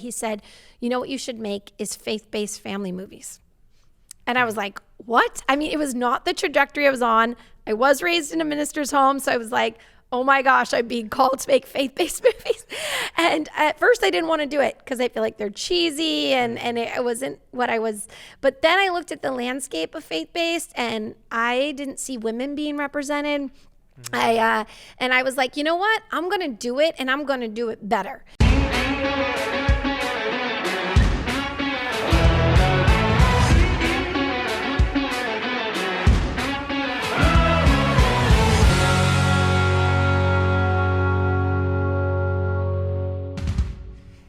He said, you know what you should make is faith-based family movies. And I was like, what? I mean, it was not the trajectory I was on. I was raised in a minister's home. So I was like, oh my gosh, I'm being called to make faith-based movies. And at first I didn't want to do it because I feel like they're cheesy and it wasn't what I was. But then I looked at the landscape of faith-based and I didn't see women being represented. And I was like, you know what? I'm going to do it and I'm going to do it better.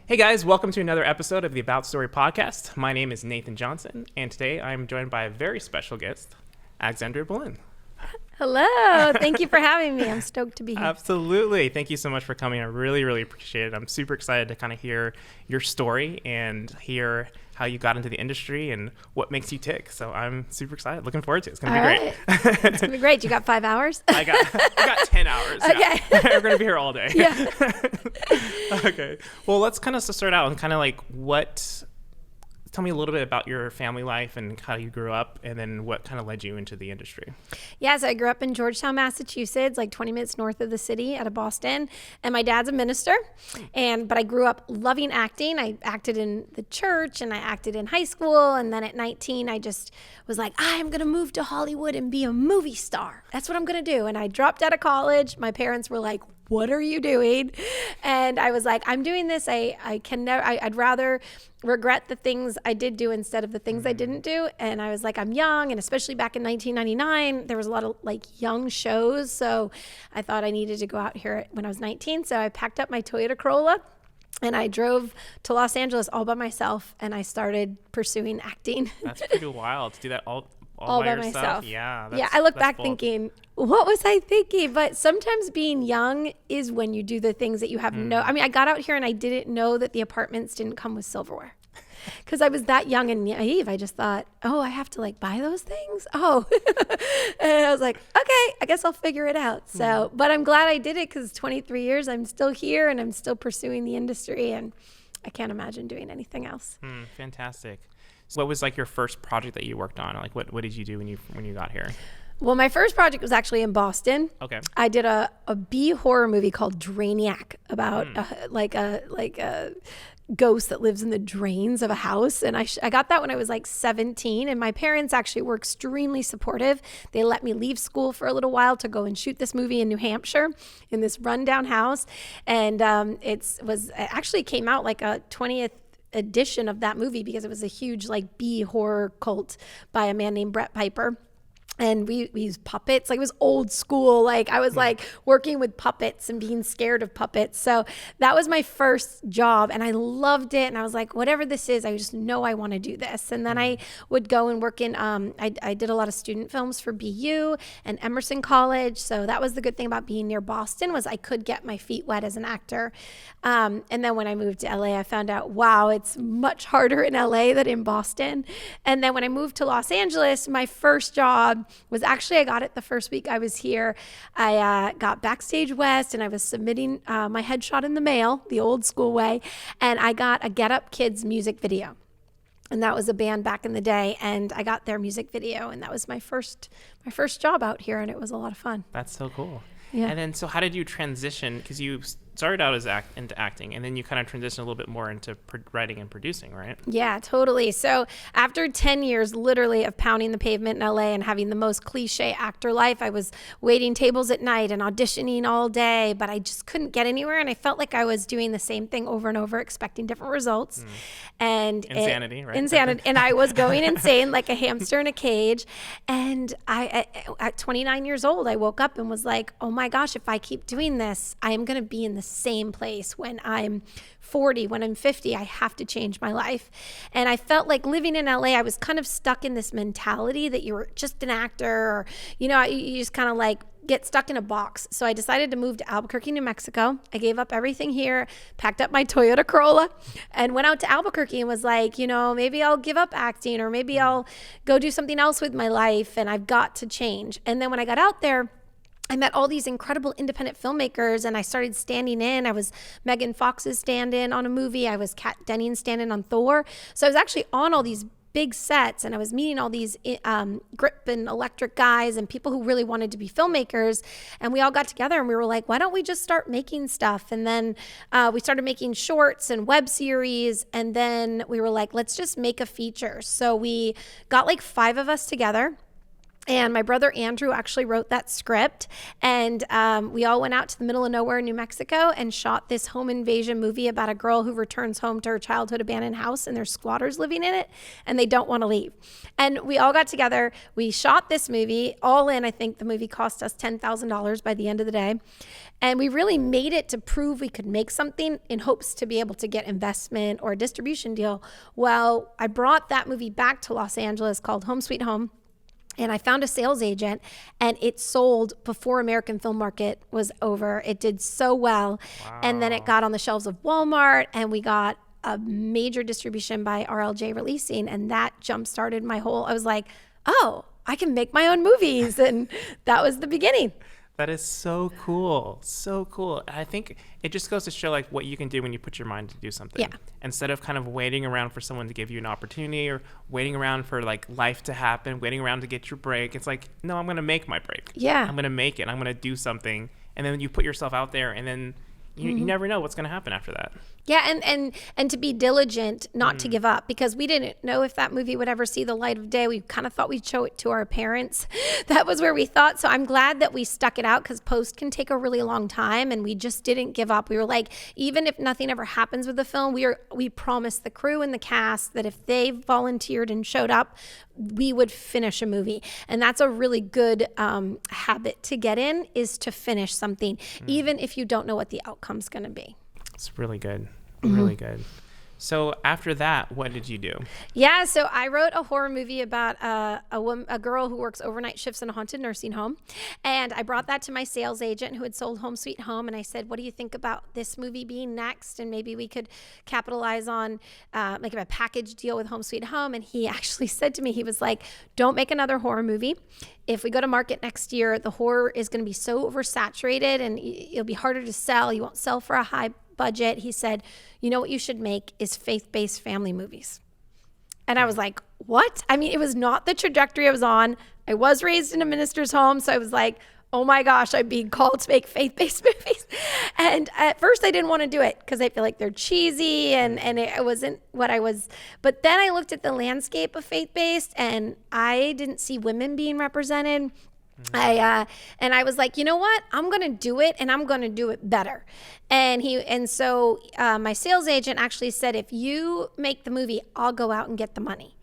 Hey guys, welcome to another episode of the About Story podcast. My name is Nathan Johnson, and today I'm joined by a very special guest, Alexandra Boylan. Hello. Thank you for having me. I'm stoked to be here. Absolutely. Thank you so much for coming. I really, really appreciate it. I'm super excited to kind of hear your story and hear how you got into the industry and what makes you tick. So I'm super excited. Looking forward to it. It's going to be great. It's going to be great. You got 5 hours? I got 10 hours. Okay. Yeah. We're going to be here all day. Yeah. Okay. Well, let's kind of start out and kind of like tell me a little bit about your family life and how you grew up and then what kind of led you into the industry. Yeah, so I grew up in Georgetown, Massachusetts, like 20 minutes north of the city out of Boston. And my dad's a minister. But I grew up loving acting. I acted in the church and I acted in high school. And then at 19, I just was like, I'm going to move to Hollywood and be a movie star. That's what I'm going to do. And I dropped out of college. My parents were like, what are you doing? And I was like, I'm doing this. I'd rather regret the things I did do instead of the things I didn't do. And I was like, I'm young. And especially back in 1999, there was a lot of like young shows. So I thought I needed to go out here when I was 19. So I packed up my Toyota Corolla and I drove to Los Angeles all by myself. And I started pursuing acting. That's pretty wild to do that all by yourself. Myself. Yeah. I look back thinking, what was I thinking? But sometimes being young is when you do the things that you have I mean, I got out here and I didn't know that the apartments didn't come with silverware because I was that young and naive. I just thought, oh, I have to like buy those things. Oh, and I was like, okay, I guess I'll figure it out. So, but I'm glad I did it because 23 years, I'm still here and I'm still pursuing the industry and I can't imagine doing anything else. Fantastic. So what was like your first project that you worked on? Like what did you do when you got here? Well, my first project was actually in Boston. Okay. I did a B horror movie called Drainiac about a ghost that lives in the drains of a house. And I got that when I was like 17. And my parents actually were extremely supportive. They let me leave school for a little while to go and shoot this movie in New Hampshire in this rundown house. And it actually came out like a 20th edition of that movie because it was a huge like B horror cult by a man named Brett Piper. And we used puppets. Like it was old school. Like I was like working with puppets and being scared of puppets. So that was my first job and I loved it. And I was like, whatever this is, I just know I want to do this. And then I would go and work in, I did a lot of student films for BU and Emerson College. So that was the good thing about being near Boston was I could get my feet wet as an actor. And then when I moved to LA, I found out, wow, it's much harder in LA than in Boston. And then when I moved to Los Angeles, my first job was actually, I got it the first week I was here. I got Backstage West and I was submitting my headshot in the mail, the old school way. And I got a Get Up Kids music video. And that was a band back in the day. And I got their music video. And that was my first job out here. And it was a lot of fun. That's so cool. Yeah. And then, so how did you transition? Because you started out as into acting, and then you kind of transitioned a little bit more into writing and producing, right? Yeah, totally. So after 10 years, literally, of pounding the pavement in LA and having the most cliche actor life, I was waiting tables at night and auditioning all day, but I just couldn't get anywhere. And I felt like I was doing the same thing over and over, expecting different results. And insanity, right? Insanity. And I was going insane like a hamster in a cage. And at 29 years old, I woke up and was like, oh my gosh, if I keep doing this, I am going to be in the same place when I'm 40, when I'm 50. I have to change my life. And I felt like living in LA, I was kind of stuck in this mentality that you were just an actor, or, you just kind of like get stuck in a box. So I decided to move to Albuquerque, New Mexico. I gave up everything here, packed up my Toyota Corolla, and went out to Albuquerque and was like, maybe I'll give up acting, or maybe I'll go do something else with my life, and I've got to change. And then when I got out there, I met all these incredible independent filmmakers, and I started standing in. I was Megan Fox's stand-in on a movie. I was Kat Denning's stand-in on Thor. So I was actually on all these big sets, and I was meeting all these grip and electric guys and people who really wanted to be filmmakers. And we all got together and we were like, why don't we just start making stuff? And then we started making shorts and web series. And then we were like, let's just make a feature. So we got like 5 of us together. And my brother Andrew actually wrote that script. And we all went out to the middle of nowhere in New Mexico and shot this home invasion movie about a girl who returns home to her childhood abandoned house, and there's squatters living in it and they don't want to leave. And we all got together. We shot this movie all in. I think the movie cost us $10,000 by the end of the day. And we really made it to prove we could make something in hopes to be able to get investment or a distribution deal. Well, I brought that movie back to Los Angeles called Home Sweet Home. And I found a sales agent, and it sold before American Film Market was over. It did so well. Wow. And then it got on the shelves of Walmart, and we got a major distribution by RLJ Releasing. And that jump-started my whole, I was like, oh, I can make my own movies. And that was the beginning. That is so cool. So cool. I think it just goes to show like what you can do when you put your mind to do something. Yeah. Instead of kind of waiting around for someone to give you an opportunity or waiting around for like life to happen, waiting around to get your break. It's like, no, I'm going to make my break. Yeah. I'm going to make it. I'm going to do something. And then you put yourself out there, and then you never know what's going to happen after that. Yeah, and to be diligent, not to give up, because we didn't know if that movie would ever see the light of day. We kind of thought we'd show it to our parents. That was where we thought. So I'm glad that we stuck it out, because post can take a really long time, and we just didn't give up. We were like, even if nothing ever happens with the film, we promised the crew and the cast that if they volunteered and showed up, we would finish a movie. And that's a really good habit to get in, is to finish something, even if you don't know what the outcome's going to be. It's really good. Really good. So after that, what did you do? Yeah, so I wrote a horror movie about a girl who works overnight shifts in a haunted nursing home. And I brought that to my sales agent who had sold Home Sweet Home. And I said, what do you think about this movie being next? And maybe we could capitalize on like a package deal with Home Sweet Home. And he actually said to me, he was like, don't make another horror movie. If we go to market next year, the horror is going to be so oversaturated and it'll be harder to sell. You won't sell for a high budget. He said, you know what you should make is faith-based family movies. And I was like, what? I mean, it was not the trajectory I was on. I was raised in a minister's home. So I was like, oh my gosh, I'm being called to make faith-based movies. And at first I didn't want to do it because I feel like they're cheesy and it wasn't what I was. But then I looked at the landscape of faith-based and I didn't see women being represented. And I was like, you know what? I'm going to do it, and I'm going to do it better. And so my sales agent actually said, if you make the movie, I'll go out and get the money.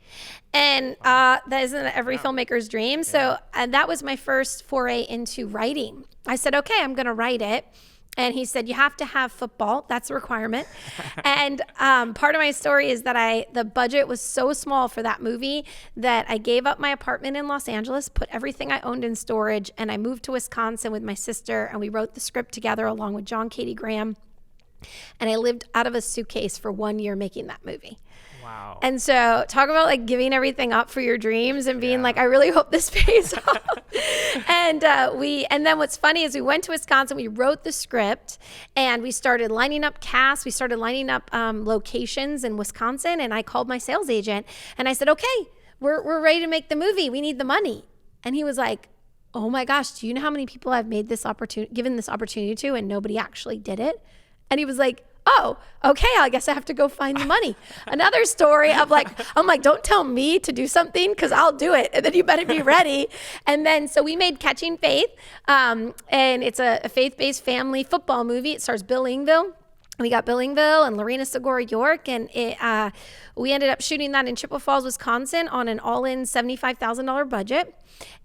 And that isn't every filmmaker's dream. So that was my first foray into writing. I said, okay, I'm going to write it. And he said, you have to have football. That's a requirement. And part of my story is that the budget was so small for that movie that I gave up my apartment in Los Angeles, put everything I owned in storage, and I moved to Wisconsin with my sister, and we wrote the script together along with John Katie Graham. And I lived out of a suitcase for 1 year making that movie. Wow. And so talk about like giving everything up for your dreams and being like, I really hope this pays off. And then what's funny is we went to Wisconsin, we wrote the script, and we started lining up casts. We started lining up locations in Wisconsin, and I called my sales agent and I said, okay, we're ready to make the movie. We need the money. And he was like, oh my gosh, do you know how many people I've made given this opportunity to, and nobody actually did it? And he was like, oh, okay, I guess I have to go find the money. Another story of like, I'm like, don't tell me to do something because I'll do it. And then you better be ready. And then, so we made Catching Faith. And it's a faith-based family football movie. It stars Bill Engvall. We got Bill Engvall and Lorena Segura York. And we ended up shooting that in Chippewa Falls, Wisconsin on an all-in $75,000 budget.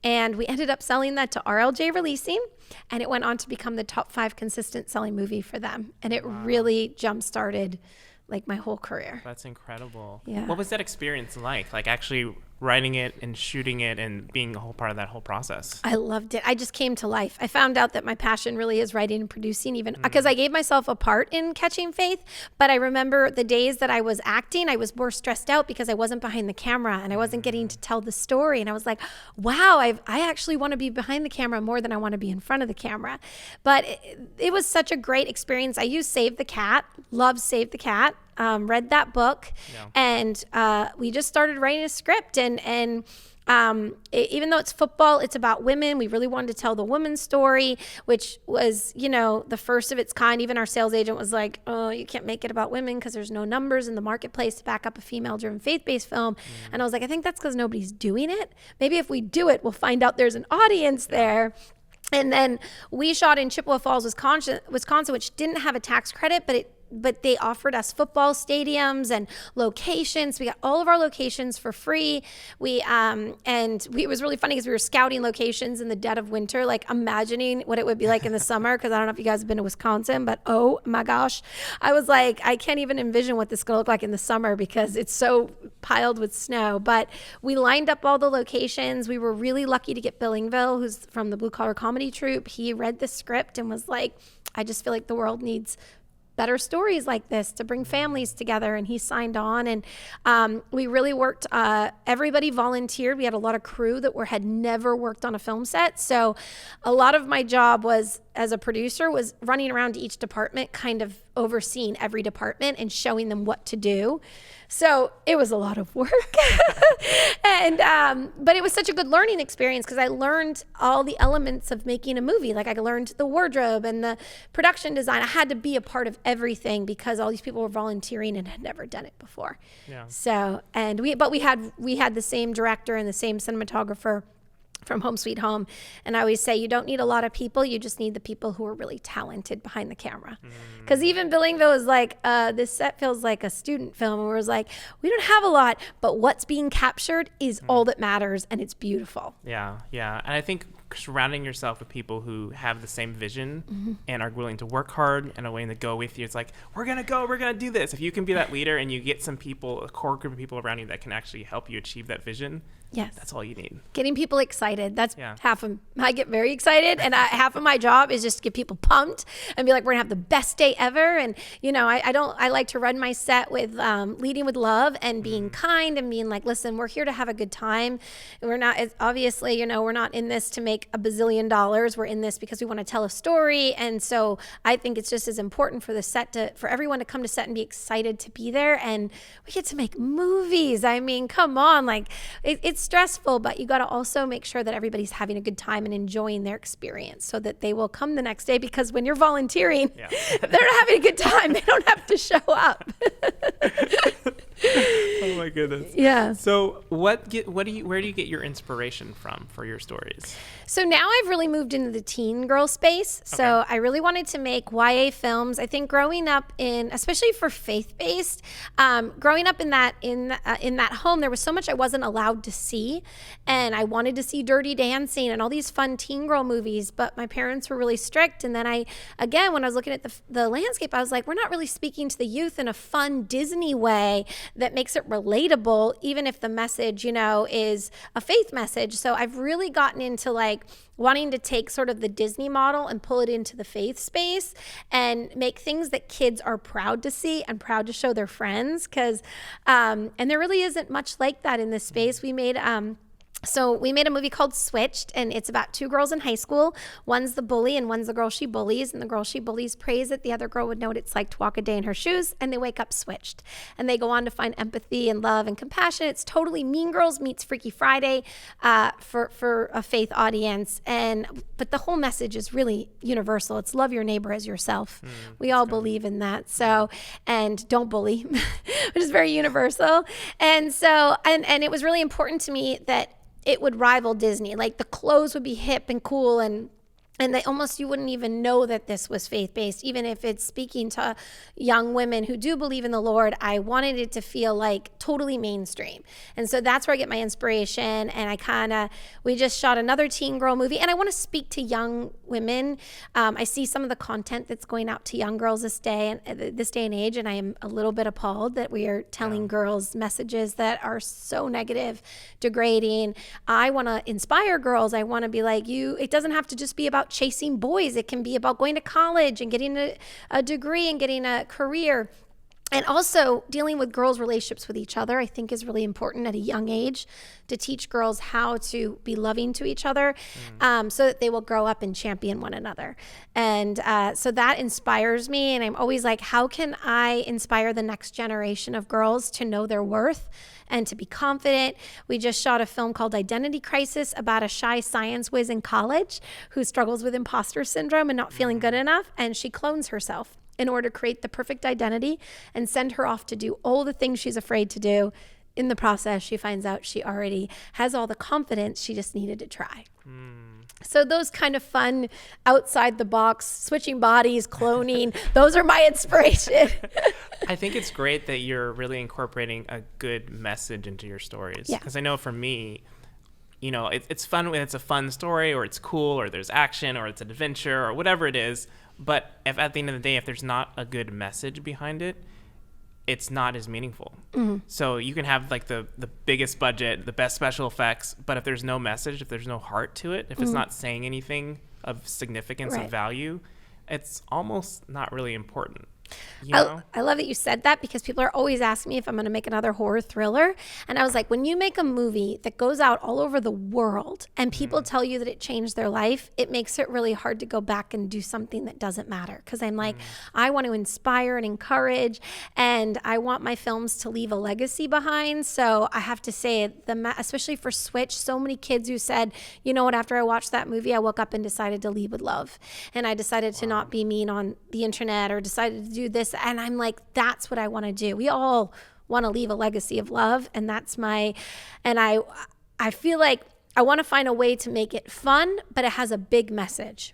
And we ended up selling that to RLJ Releasing. And it went on to become the top 5 consistent selling movie for them. And it really jump-started like my whole career. That's incredible. Yeah. What was that experience like? Like actually writing it and shooting it and being a whole part of that whole process? I loved it. I just came to life. I found out that my passion really is writing and producing, even because I gave myself a part in Catching Faith. But I remember the days that I was acting, I was more stressed out because I wasn't behind the camera and I wasn't getting to tell the story. And I was like, wow, I actually want to be behind the camera more than I want to be in front of the camera. But it was such a great experience. I used Save the Cat, loved Save the Cat. Read that book, and we just started writing a script. And even though it's football, it's about women. We really wanted to tell the women's story, which was, the first of its kind. Even our sales agent was like, "Oh, you can't make it about women because there's no numbers in the marketplace to back up a female-driven faith-based film." And I was like, I think that's because nobody's doing it. Maybe if we do it, we'll find out there's an audience there. And then we shot in Chippewa Falls, Wisconsin, which didn't have a tax credit, but they offered us football stadiums and locations. We got all of our locations for free. It was really funny because we were scouting locations in the dead of winter, like imagining what it would be like in the summer. Because I don't know if you guys have been to Wisconsin, but oh my gosh, I was like, I can't even envision what this is going to look like in the summer because it's so piled with snow. But we lined up all the locations. We were really lucky to get Billingville, who's from the Blue Collar Comedy Troupe. He read the script and was like, I just feel like the world needs better stories like this to bring families together, and he signed on. And we really worked, everybody volunteered. We had a lot of crew that had never worked on a film set, so a lot of my job was, as a producer, was running around to each department, kind of overseeing every department and showing them what to do. So it was a lot of work. But it was such a good learning experience because I learned all the elements of making a movie. Like I learned the wardrobe and the production design. I had to be a part of everything because all these people were volunteering and had never done it before. Yeah. So, we had the same director and the same cinematographer from Home Sweet Home. And I always say, you don't need a lot of people. You just need the people who are really talented behind the camera. Because even Billingville was like, this set feels like a student film. And we was like, we don't have a lot, but what's being captured is all that matters. And it's beautiful. Yeah. And I think surrounding yourself with people who have the same vision and are willing to work hard and are willing to go with you. It's like, we're going to do this. If you can be that leader and you get some people, a core group of people around you that can actually help you achieve that vision, yes, that's all you need. Getting people excited. That's half of, I get very excited, and half of my job is just to get people pumped and be like, we're gonna have the best day ever. And I like to run my set with leading with love and being kind and being like, listen, we're here to have a good time. And we're not, obviously, we're not in this to make $1 bazillion. We're in this because we want to tell a story. And so I think it's just as important for the set for everyone to come to set and be excited to be there. And we get to make movies. I mean, come on, like it's stressful, but you got to also make sure that everybody's having a good time and enjoying their experience so that they will come the next day, because when you're volunteering, if they're not having a good time, they don't have to show up. Oh my goodness. Yeah. So where do you get your inspiration from for your stories? So now I've really moved into the teen girl space. So I really wanted to make YA films. I think growing up especially for faith-based, growing up in that home, there was so much I wasn't allowed to see, and I wanted to see Dirty Dancing and all these fun teen girl movies, but my parents were really strict. And then when I was looking at the landscape, I was like, we're not really speaking to the youth in a fun Disney way that makes it relatable, even if the message, is a faith message. So I've really gotten into wanting to take sort of the Disney model and pull it into the faith space and make things that kids are proud to see and proud to show their friends. And there really isn't much like that in this space. We made a movie called Switched, and it's about two girls in high school. One's the bully and one's the girl she bullies, and the girl she bullies prays that the other girl would know what it's like to walk a day in her shoes, and they wake up switched. And they go on to find empathy and love and compassion. It's totally Mean Girls meets Freaky Friday for a faith audience. But the whole message is really universal. It's love your neighbor as yourself. We all believe in that. So, and don't bully, which is very universal. And so, and it was really important to me that it would rival Disney. Like the clothes would be hip and cool, and And you wouldn't even know that this was faith-based, even if it's speaking to young women who do believe in the Lord. I wanted it to feel like totally mainstream. And so that's where I get my inspiration. And we just shot another teen girl movie. And I want to speak to young women. I see some of the content that's going out to young girls this day and age. And I am a little bit appalled that we are telling girls messages that are so negative, degrading. I want to inspire girls. I want to be like, it doesn't have to just be about chasing boys. It can be about going to college and getting a degree and getting a career. And also dealing with girls' relationships with each other, I think, is really important at a young age, to teach girls how to be loving to each other, so that they will grow up and champion one another. And so that inspires me. And I'm always like, how can I inspire the next generation of girls to know their worth and to be confident? We just shot a film called Identity Crisis about a shy science whiz in college who struggles with imposter syndrome and not feeling good enough. And she clones herself in order to create the perfect identity and send her off to do all the things she's afraid to do. In the process, she finds out she already has all the confidence, she just needed to try. So those kind of fun, outside the box, switching bodies, cloning, those are my inspiration. I think it's great that you're really incorporating a good message into your stories. Because I know for me, it's fun when it's a fun story, or it's cool, or there's action, or it's an adventure, or whatever it is. But if at the end of the day, if there's not a good message behind it, it's not as meaningful. So you can have like the biggest budget, the best special effects, but if there's no message, if there's no heart to it, if it's not saying anything of significance, of value, it's almost not really important. I love that you said that, because people are always asking me if I'm going to make another horror thriller. And I was like, when you make a movie that goes out all over the world and people tell you that it changed their life, it makes it really hard to go back and do something that doesn't matter. Because I'm like, I want to inspire and encourage, and I want my films to leave a legacy behind. So I have to say, especially for Switch, so many kids who said, you know what, after I watched that movie, I woke up and decided to lead with love. And I decided to not be mean on the internet, or decided to do this. And I'm like, that's what I want to do. We all want to leave a legacy of love. And I feel like I want to find a way to make it fun, but it has a big message.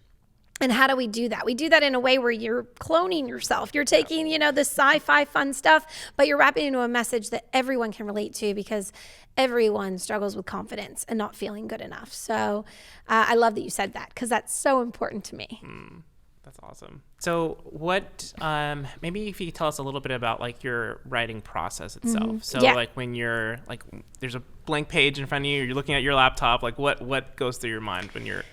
And how do we do that? We do that in a way where you're cloning yourself. You're taking, the sci-fi fun stuff, but you're wrapping it into a message that everyone can relate to, because everyone struggles with confidence and not feeling good enough. So I love that you said that, because that's so important to me. That's awesome. So what, maybe if you could tell us a little bit about like your writing process itself. So like when you're like, there's a blank page in front of you, you're looking at your laptop, like what goes through your mind when you're...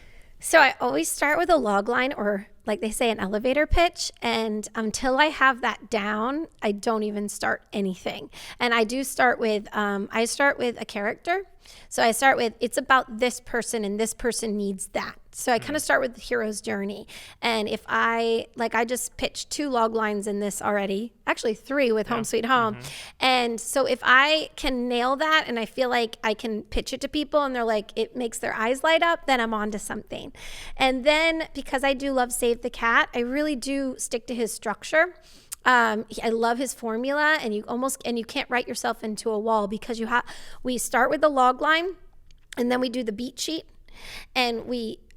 So I always start with a log line, or like they say, an elevator pitch. And until I have that down, I don't even start anything. And I do start with, I start with a character. So I start with, it's about this person and this person needs that. So I kind of start with the hero's journey. And if I just pitched 2 log lines in this already, actually 3 with Home Sweet Home. And so if I can nail that, and I feel like I can pitch it to people and they're like, it makes their eyes light up, then I'm on to something. And then because I do love Save the Cat, I really do stick to his structure. I love his formula, and you can't write yourself into a wall, because we start with the log line, and then we do the beat sheet. And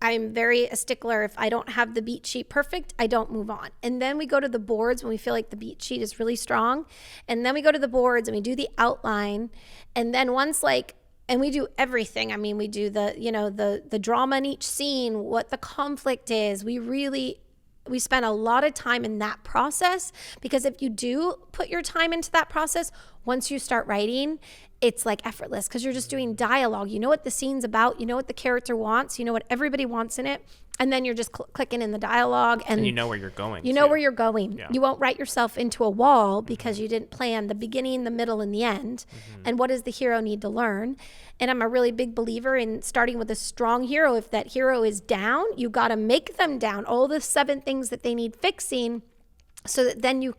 I'm very a stickler. If I don't have the beat sheet perfect, I don't move on. And then we go to the boards when we feel like the beat sheet is really strong. And then we go to the boards and we do the outline. And then and we do everything. I mean, we do the drama in each scene, what the conflict is. We spend a lot of time in that process, because if you do put your time into that process, once you start writing, it's like effortless, because you're just doing dialogue. You know what the scene's about. You know what the character wants. You know what everybody wants in it. And then you're just clicking in the dialogue. And you know where you're going. You know where you're going. Yeah. You won't write yourself into a wall, because you didn't plan the beginning, the middle, and the end. And what does the hero need to learn? And I'm a really big believer in starting with a strong hero. If that hero is down, you got to make them down. All the 7 things that they need fixing, so that then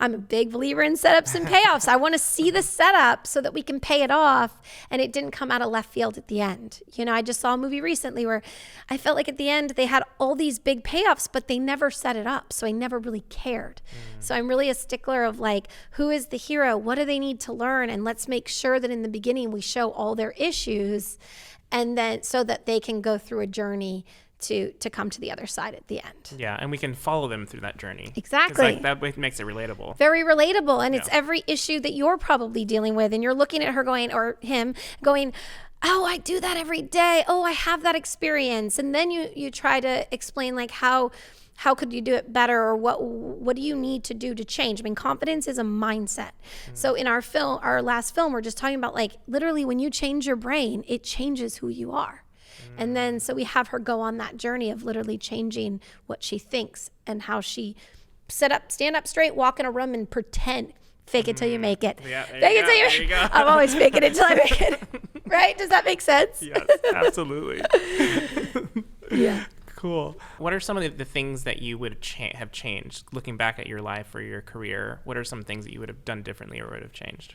I'm a big believer in setups and payoffs. I want to see the setup so that we can pay it off, and it didn't come out of left field at the end. I just saw a movie recently where I felt like at the end they had all these big payoffs, but they never set it up, so I never really cared. So I'm really a stickler of like, who is the hero? What do they need to learn? And let's make sure that in the beginning we show all their issues, and then so that they can go through a journey to come to the other side at the end. Yeah, and we can follow them through that journey. Exactly. That makes it relatable. Very relatable. And it's every issue that you're probably dealing with. And you're looking at her going, or him going, oh, I do that every day. Oh, I have that experience. And then you try to explain like how could you do it better, or what do you need to do to change? I mean, confidence is a mindset. So in our last film, we're just talking about like literally when you change your brain, it changes who you are. And then so we have her go on that journey of literally changing what she thinks and how she stand up straight, walk in a room and pretend. Fake it till you make it. Yeah, fake it till you make it. I'm always faking it till I make it. Right? Does that make sense? Yes, absolutely. Yeah. Cool. What are some of the things that you would have changed looking back at your life or your career? What are some things that you would have done differently or would have changed?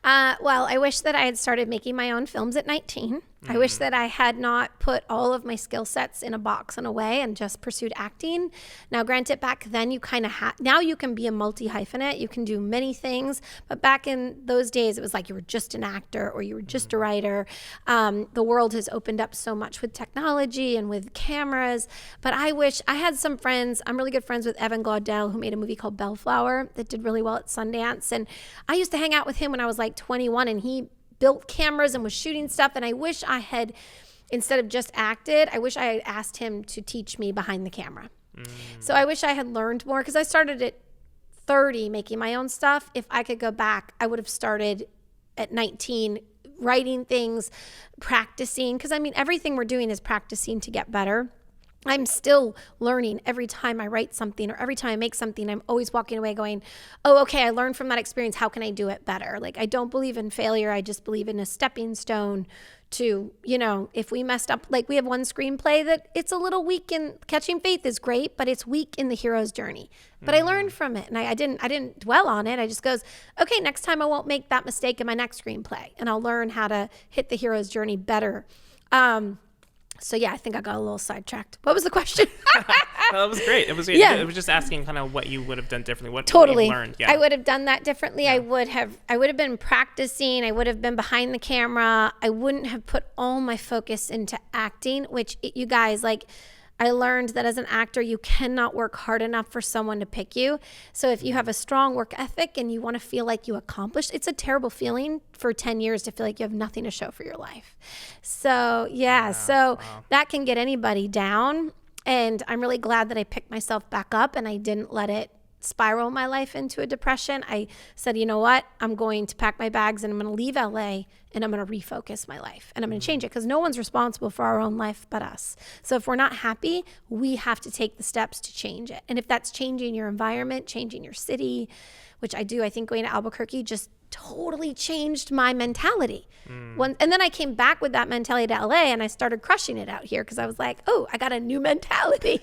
Well, I wish that I had started making my own films at 19. I wish that I had not put all of my skill sets in a box and away and just pursued acting. Now, granted, back then you kind of now you can be a multi-hyphenate. You can do many things. But back in those days, it was like you were just an actor or you were just a writer. The world has opened up so much with technology and with cameras. But I wish I had some friends. I'm really good friends with Evan Glaudel, who made a movie called Bellflower that did really well at Sundance. And I used to hang out with him when I was like 21, and he built cameras and was shooting stuff. And I wish I had, instead of just acted, I wish I had asked him to teach me behind the camera. So I wish I had learned more, because I started at 30 making my own stuff. If I could go back, I would have started at 19 writing things, practicing, because I mean, everything we're doing is practicing to get better. I'm still learning every time I write something or every time I make something. I'm always walking away going, oh, okay, I learned from that experience. How can I do it better? Like, I don't believe in failure. I just believe in a stepping stone to, if we messed up, like we have one screenplay that it's a little weak in. Catching Faith is great, but it's weak in the hero's journey. But I learned from it, and I didn't dwell on it. I just goes, okay, next time I won't make that mistake in my next screenplay, and I'll learn how to hit the hero's journey better. So yeah, I think I got a little sidetracked. What was the question? That was great. It was just asking kind of what you would have done differently. What you learned. Yeah. I would have done that differently. Yeah. I would have been practicing. I would have been behind the camera. I wouldn't have put all my focus into acting, which you guys, like, I learned that as an actor, you cannot work hard enough for someone to pick you. So if you have a strong work ethic and you want to feel like you accomplished, it's a terrible feeling for 10 years to feel like you have nothing to show for your life. So that can get anybody down. And I'm really glad that I picked myself back up and I didn't let it spiral my life into a depression. I said, you know what? I'm going to pack my bags and I'm going to leave LA and I'm going to refocus my life and I'm going to change it, because no one's responsible for our own life but us. So if we're not happy, we have to take the steps to change it. And if that's changing your environment, changing your city, which I do, I think going to Albuquerque just totally changed my mentality. And then I came back with that mentality to LA and I started crushing it out here, because I was like, oh, I got a new mentality.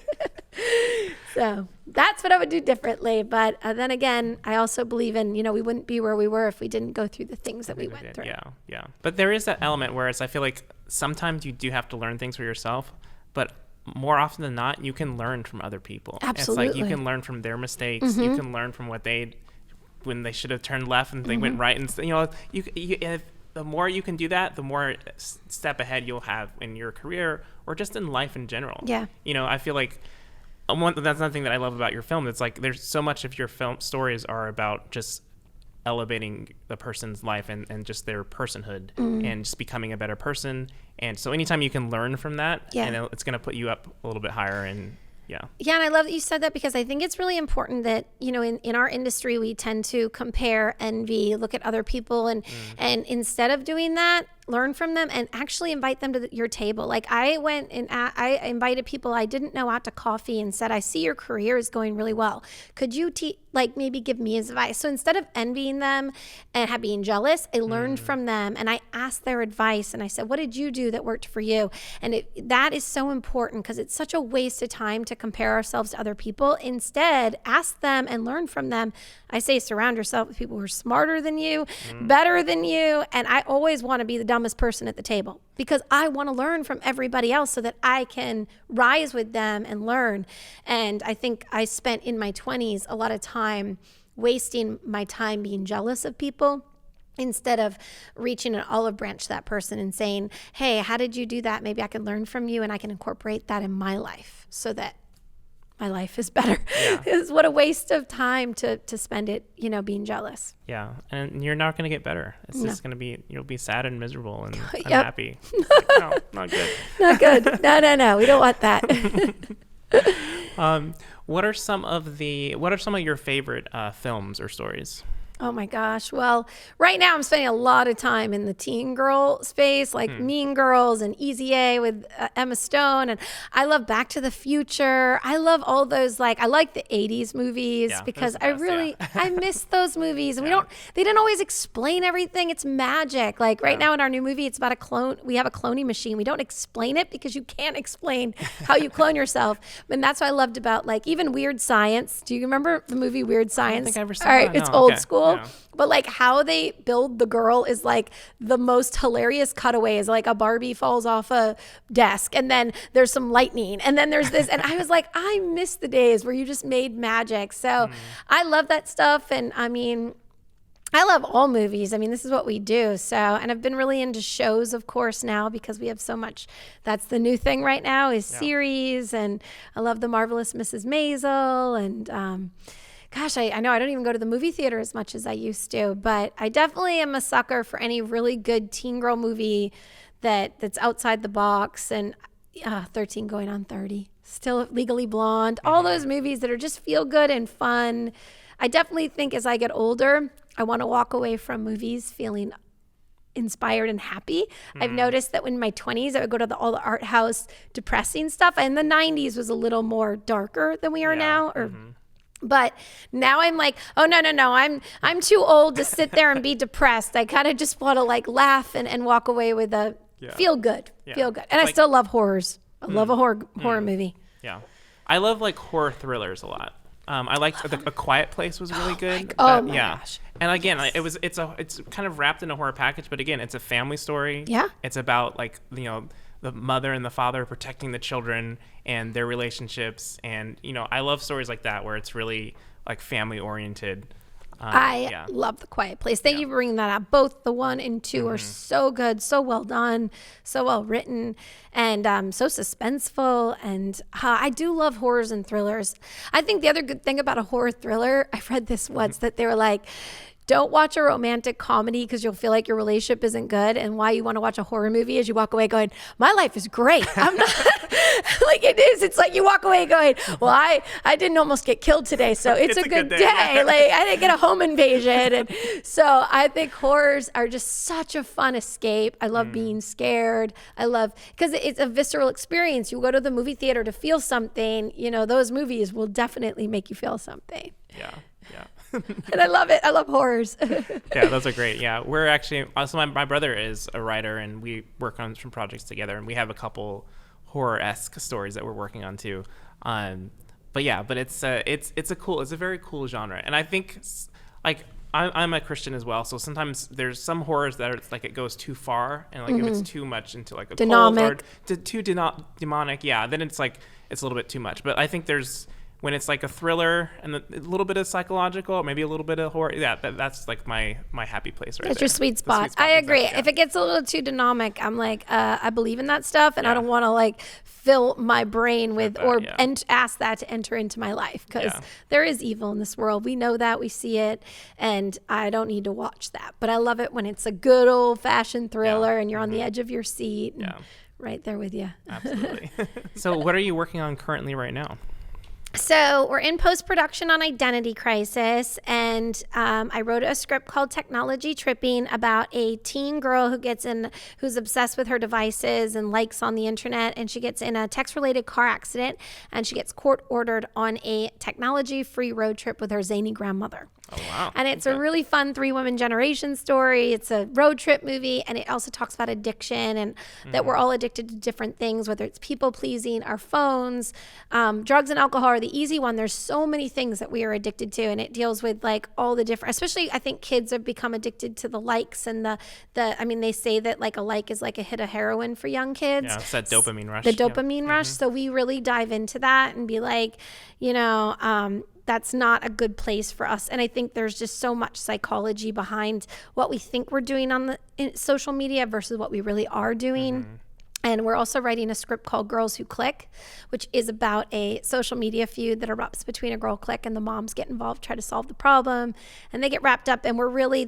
So that's what I would do differently. But then again, I also believe in, we wouldn't be where we were if we didn't go through the things that we went through. Yeah. But there is that element where I feel like sometimes you do have to learn things for yourself, but more often than not, you can learn from other people. Absolutely. It's like you can learn from their mistakes. You can learn from when they should have turned left and they went right. And the more you can do that, the more step ahead you'll have in your career or just in life in general. Yeah. I feel like that's another thing that I love about your film. It's like there's so much of your film stories are about just elevating the person's life and just their personhood and just becoming a better person. And so anytime you can learn from that, it's going to put you up a little bit higher. And yeah, and I love that you said that, because I think it's really important that, in our industry, we tend to compare, envy, look at other people, and instead of doing that, learn from them and actually invite them to your table. Like I went and I invited people I didn't know out to coffee and said, I see your career is going really well. Could you maybe give me advice? So instead of envying them and being jealous, I learned from them and I asked their advice and I said, what did you do that worked for you? And that is so important, because it's such a waste of time to compare ourselves to other people. Instead, ask them and learn from them. I say surround yourself with people who are smarter than you, better than you. And I always want to be the dumbest person at the table, because I want to learn from everybody else so that I can rise with them and learn. And I think I spent in my 20s a lot of time wasting my time being jealous of people instead of reaching an olive branch to that person and saying, hey, how did you do that? Maybe I can learn from you and I can incorporate that in my life so that my life is better. Yeah. It's what a waste of time to spend it, being jealous. Yeah. And you're not going to get better. It's just going to be, you'll be sad and miserable and Yep. unhappy. Like, no, not good. Not good. No. We don't want that. What are some of your favorite films or stories? Oh my gosh. Well, right now I'm spending a lot of time in the teen girl space, like Mean Girls and Easy A with Emma Stone. And I love Back to the Future. I love all those, I like the 80s movies because I miss those movies. And they didn't always explain everything. It's magic. Right now in our new movie, it's about a clone. We have a cloning machine. We don't explain it because you can't explain how you clone yourself. And that's what I loved about even Weird Science. Do you remember the movie Weird Science? I don't think I ever saw All right, that. it's No, old okay. school. Yeah. But how they build the girl is the most hilarious cutaways. A Barbie falls off a desk and then there's some lightning and then there's this. And I was I miss the days where you just made magic. So I love that stuff. And I love all movies. This is what we do. So, and I've been really into shows, of course, now because we have so much. That's the new thing right now is series. And I love The Marvelous Mrs. Maisel and, gosh, I know I don't even go to the movie theater as much as I used to, but I definitely am a sucker for any really good teen girl movie that's outside the box. And 13 going on 30, still Legally Blonde, all those movies that are just feel good and fun. I definitely think as I get older, I want to walk away from movies feeling inspired and happy. I've noticed that in my 20s, I would go to all the art house depressing stuff. And the 90s was a little more darker than we are now, But now I'm oh, no. I'm too old to sit there and be depressed. I kind of just want to laugh and walk away with a feel good. And I still love horrors. I love a horror movie. Yeah. I love horror thrillers a lot. I liked A Quiet Place was really good. Oh my gosh. And again, it's kind of wrapped in a horror package, but again, it's a family story. Yeah. It's about the mother and the father protecting the children and their relationships. And, I love stories like that where it's really family oriented. I love The Quiet Place. Thank you for bringing that up. Both the 1 and 2 are so good, so well done, so well written, and so suspenseful. And I do love horrors and thrillers. I think the other good thing about a horror thriller, I've read this once, that they were don't watch a romantic comedy because you'll feel like your relationship isn't good. And why you want to watch a horror movie is you walk away going, my life is great. I'm not it is. It's you walk away going, well, I didn't almost get killed today. So it's a good day. I didn't get a home invasion. And so I think horrors are just such a fun escape. I love being scared. I love, because it's a visceral experience. You go to the movie theater to feel something, those movies will definitely make you feel something. Yeah. And I love it. I love horrors. Yeah, those are great. Yeah, we're actually also my brother is a writer, and we work on some projects together, and we have a couple horror-esque stories that we're working on too. But it's a very cool genre, and I think I'm a Christian as well, so sometimes there's some horrors that are it goes too far, and if it's too much into a Demonic. cult or too demonic, then it's it's a little bit too much. But I think when it's a thriller and a little bit of psychological, maybe a little bit of horror, that's my happy place right there. That's your sweet spot. I agree. If it gets a little too dynamic, I'm I believe in that stuff, and I don't want to fill my brain with and ask that to enter into my life, because there is evil in this world. We know that, we see it, and I don't need to watch that. But I love it when it's a good old-fashioned thriller and you're on the edge of your seat, and right there with you. Absolutely. So what are you working on currently right now? So we're in post-production on Identity Crisis, and I wrote a script called Technology Tripping about a teen girl who's obsessed with her devices and likes on the internet, and she gets in a text-related car accident, and she gets court-ordered on a technology-free road trip with her zany grandmother. Oh, wow. And it's a really fun 3-woman generation story. It's a road trip movie, and it also talks about addiction and that we're all addicted to different things, whether it's people pleasing, our phones, drugs and alcohol are the easy one. There's so many things that we are addicted to, and it deals with all the different, especially I think kids have become addicted to the likes and they say that a like is like a hit of heroin for young kids. Yeah, it's that dopamine rush. The dopamine rush. So we really dive into that and be that's not a good place for us. And I think there's just so much psychology behind what we think we're doing on the social media versus what we really are doing. And we're also writing a script called Girls Who Click, which is about a social media feud that erupts between a girl clique, and the moms get involved, try to solve the problem, and they get wrapped up. And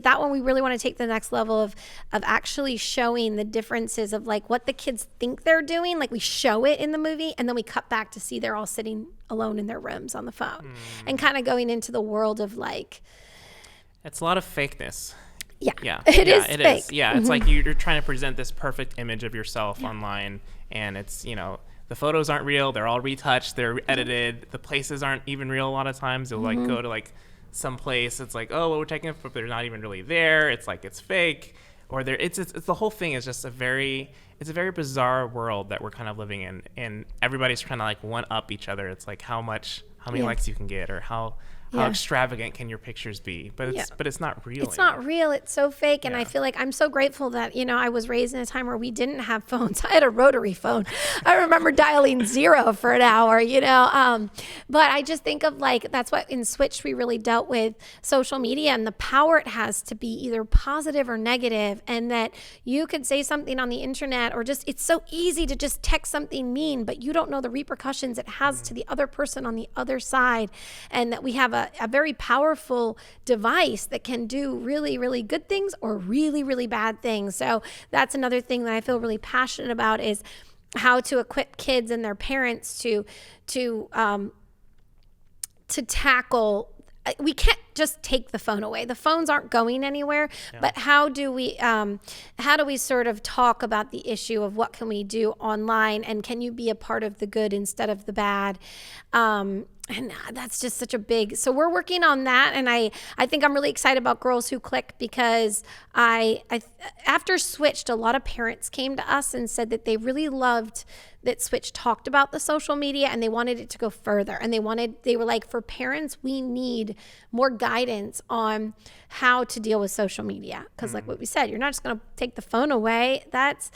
that one we really want to take the next level of actually showing the differences of like what the kids think they're doing. Like we show it in the movie, and then we cut back to see they're all sitting alone in their rooms on the phone, and kind of going into the world of like. It's a lot of fakeness. Yeah, it is fake. Yeah, it's like you're trying to present this perfect image of yourself online, and it's, the photos aren't real. They're all retouched. They're edited. The places aren't even real a lot of times. You'll like go to like some place. It's like, oh, well, we're taking it, but they're not even really there. It's like it's fake, or it's the whole thing is just a very bizarre world that we're kind of living in, and everybody's trying to like one up each other. It's like how many likes you can get, or how extravagant can your pictures be, but it's not real. It's not real. It's so fake. And I feel like I'm so grateful that, I was raised in a time where we didn't have phones. I had a rotary phone. I remember dialing 0 for an hour, but I just think of like, that's what in Switch we really dealt with social media and the power it has to be either positive or negative, and that you could say something on the internet, or just, it's so easy to just text something mean, but you don't know the repercussions it has to the other person on the other side. And that we have a very powerful device that can do really, really good things or really, really bad things. So that's another thing that I feel really passionate about, is how to equip kids and their parents to tackle. We can't just take the phone away. The phones aren't going anywhere, but how do we sort of talk about the issue of what can we do online, and can you be a part of the good instead of the bad? And that's just such a big, so we're working on that. And I think I'm really excited about Girls Who Click, because after Switched, a lot of parents came to us and said that they really loved that Switch talked about the social media, and they wanted it to go further. And they were like, for parents, we need more guidance on how to deal with social media. Because like what we said, you're not just going to take the phone away. That's,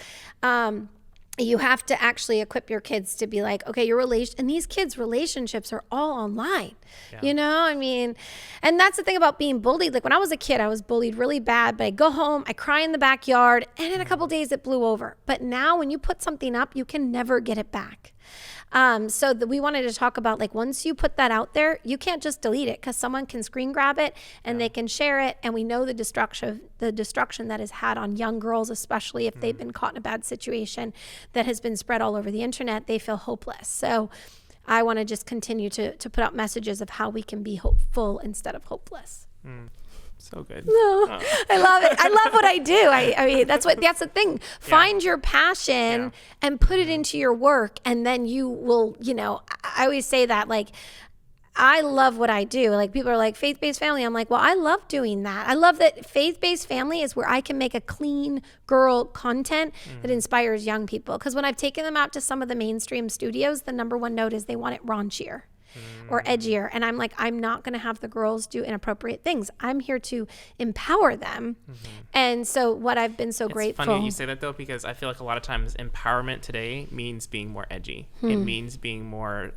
you have to actually equip your kids to be like, okay, and these kids' relationships are all online, and that's the thing about being bullied. Like when I was a kid, I was bullied really bad, but I go home, I cry in the backyard, and in a couple days it blew over. But now when you put something up, you can never get it back. So we wanted to talk about, like, once you put that out there, you can't just delete it, because someone can screen grab it and they can share it. And we know the destruction that is had on young girls, especially if they've been caught in a bad situation that has been spread all over the internet. They feel hopeless. So I want to just continue to put out messages of how we can be hopeful instead of hopeless. So good. No, I love it. I love what I do. I mean, that's the thing. Find your passion and put it into your work, and then you will, I always say that, like, I love what I do. Like, people are like, faith-based family. I'm like, well, I love doing that. I love that faith-based family is where I can make a clean girl content that inspires young people. Because when I've taken them out to some of the mainstream studios, the number one note is they want it raunchier or edgier. And I'm like, I'm not going to have the girls do inappropriate things. I'm here to empower them. And so what I've been so grateful. It's funny you say that, though, because I feel like a lot of times empowerment today means being more edgy. It means being more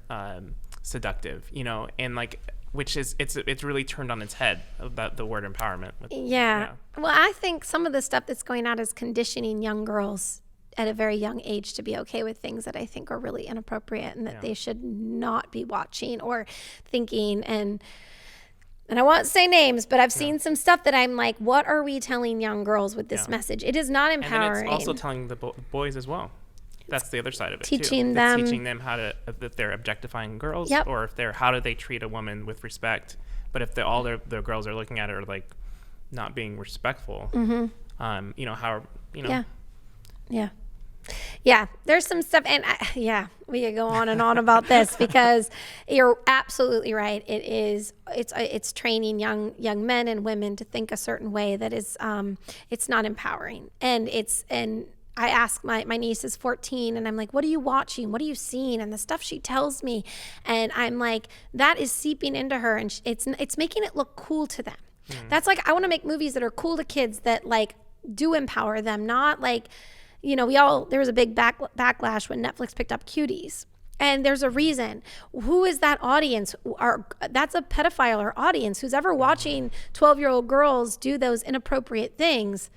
seductive, and like, which is, it's really turned on its head about the word empowerment. Well, I think some of the stuff that's going out is conditioning young girls at a very young age to be okay with things that I think are really inappropriate, and that they should not be watching or thinking. And I won't say names, but I've seen some stuff that I'm like, what are we telling young girls with this message? It is not empowering. And it's also telling the boys as well. That's the other side of it, teaching them how to, if they're objectifying girls, or if how do they treat a woman with respect. But if all their girls are looking at her like not being respectful, there's some stuff, and we could go on and on about this, because you're absolutely right. It's training young men and women to think a certain way that is it's not empowering. And I ask my niece is 14, and I'm like, what are you watching? What are you seeing? And the stuff she tells me, and I'm like, that is seeping into her, and it's making it look cool to them. That's like, I want to make movies that are cool to kids, that like do empower them, not like, there was a big backlash when Netflix picked up Cuties. And there's a reason. Who is that audience? That's a pedophile audience who's ever watching 12-year-old girls do those inappropriate things.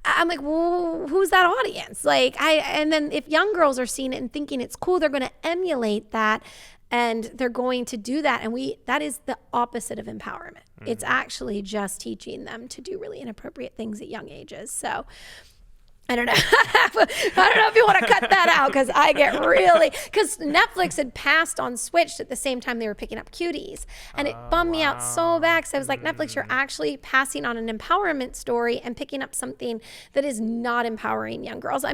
I'm like, well, who's that audience? And then if young girls are seeing it and thinking it's cool, they're going to emulate that, and they're going to do that. And that is the opposite of empowerment. It's actually just teaching them to do really inappropriate things at young ages. So I don't know. I don't know if you want to cut that out, because I get because Netflix had passed on Switch at the same time they were picking up Cuties. And it bummed me out so bad, because I was like, Netflix, you're actually passing on an empowerment story and picking up something that is not empowering young girls.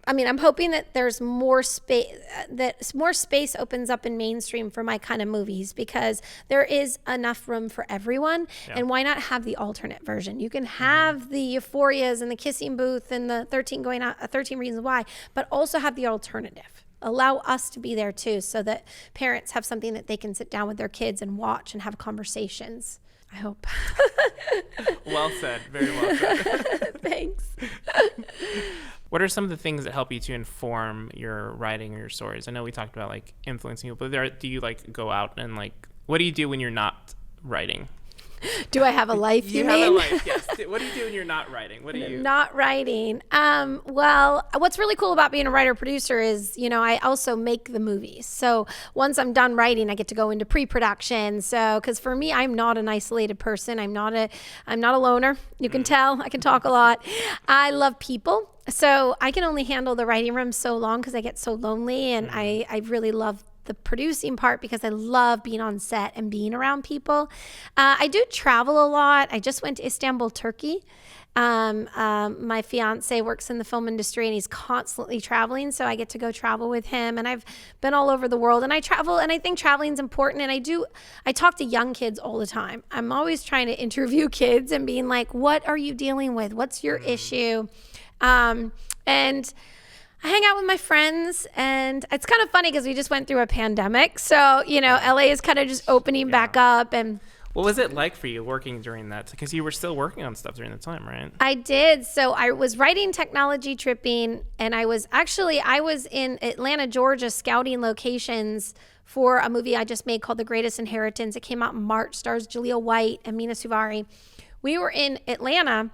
I'm hoping that there's more space, that more space opens up in mainstream for my kind of movies, because there is enough room for everyone. Yeah. And why not have the alternate version? You can have the Euphorias and the Kissing Booth and the 13 Reasons Why, but also have the alternative. Allow us to be there too, so that parents have something that they can sit down with their kids and watch and have conversations. I hope. Well said. Very well said. Thanks. What are some of the things that help you to inform your writing or your stories? I know we talked about influencing people, but do you go out and what do you do when you're not writing? Do I have a life, you mean? You have a life, yes. What do you do when you're not writing? What do you... Not writing. Well, what's really cool about being a writer-producer is, I also make the movies. So once I'm done writing, I get to go into pre-production. So, because for me, I'm not an isolated person. I'm not a loner. You can tell. I can talk a lot. I love people. So I can only handle the writing room so long because I get so lonely, and I really love the producing part because I love being on set and being around people. I do travel a lot. I just went to Istanbul, Turkey. My fiance works in the film industry and he's constantly traveling, so I get to go travel with him, and I've been all over the world, and I travel, and I think traveling is important. And I talk to young kids all the time. I'm always trying to interview kids and being like, what are you dealing with? What's your issue? And I hang out with my friends, and it's kind of funny because we just went through a pandemic. So, LA is kind of just opening back up. And what was it like for you working during that? Because you were still working on stuff during the time, right? I did. So I was writing Technology Tripping, and I was in Atlanta, Georgia, scouting locations for a movie I just made called The Greatest Inheritance. It came out in March, stars Jaleel White and Mina Suvari. We were in Atlanta,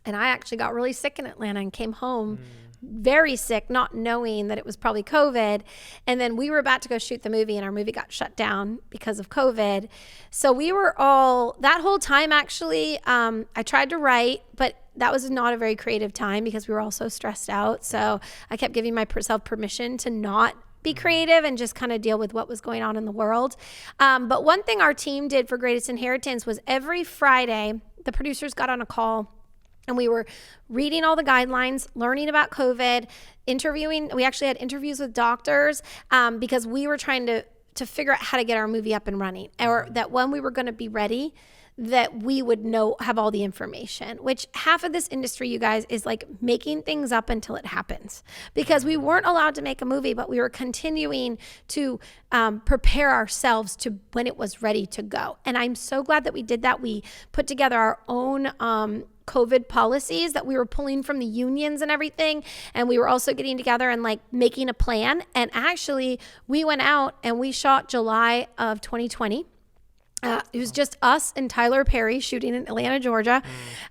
and I actually got really sick in Atlanta and came home very sick, not knowing that it was probably COVID. And then we were about to go shoot the movie, and our movie got shut down because of COVID. So we were that whole time, actually, I tried to write, but that was not a very creative time because we were all so stressed out. So I kept giving myself permission to not be creative and just kind of deal with what was going on in the world. But one thing our team did for Greatest Inheritance was every Friday, the producers got on a call, and we were reading all the guidelines, learning about COVID, interviewing. We actually had interviews with doctors because we were trying to figure out how to get our movie up and running, or that when we were going to be ready, that we would have all the information, which half of this industry, you guys, is making things up until it happens, because we weren't allowed to make a movie, but we were continuing to prepare ourselves to when it was ready to go. And I'm so glad that we did that. We put together our own COVID policies that we were pulling from the unions and everything. And we were also getting together and making a plan. And actually we went out and we shot July of 2020. It was just us and Tyler Perry shooting in Atlanta, Georgia.